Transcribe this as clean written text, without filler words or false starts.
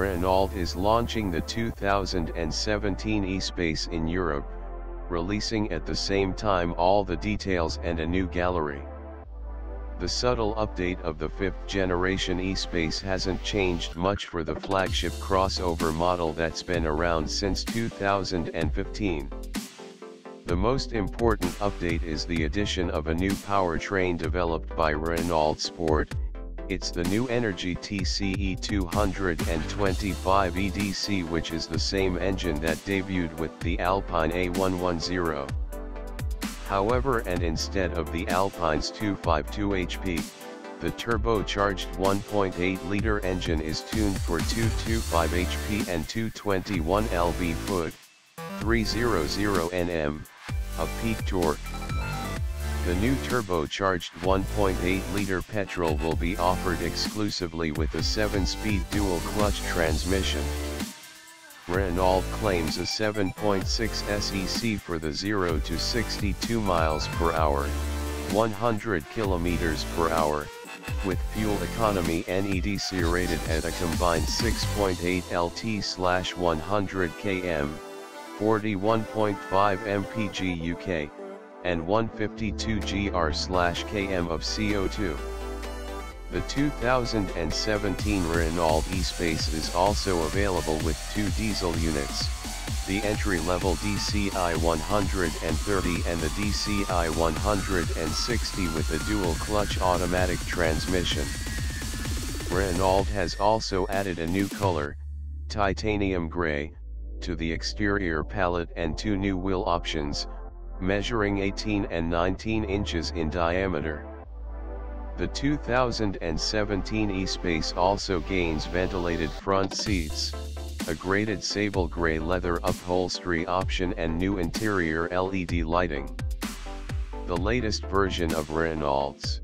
Renault is launching the 2017 E-Space in Europe, releasing at the same time all the details and a new gallery. The subtle update of the 5th generation E-Space hasn't changed much for the flagship crossover model that's been around since 2015. The most important update is the addition of a new powertrain developed by Renault Sport. It's the new Energy TCe 225 EDC, which is the same engine that debuted with the Alpine A110. However, and instead of the Alpine's 252 HP, the turbocharged 1.8-liter engine is tuned for 225 HP and 221 lb-ft, 300 Nm, of peak torque. The new turbocharged 1.8-liter petrol will be offered exclusively with a 7-speed dual-clutch transmission. Renault claims a 7.6 SEC for the 0 to 62 miles per hour, 100 kilometers per hour, with fuel economy NEDC rated at a combined 6.8 LT/100 km, 41.5 mpg UK, and 152 gr/km of CO2. The 2017 Renault E-Space is also available with two diesel units, the entry-level DCi 130 and the DCi 160 with a dual-clutch automatic transmission. Renault has also added a new color, titanium grey, to the exterior palette and two new wheel options, measuring 18 and 19 inches in diameter. The 2017 E-Space also gains ventilated front seats, a graded sable grey leather upholstery option and new interior LED lighting. The latest version of Renault's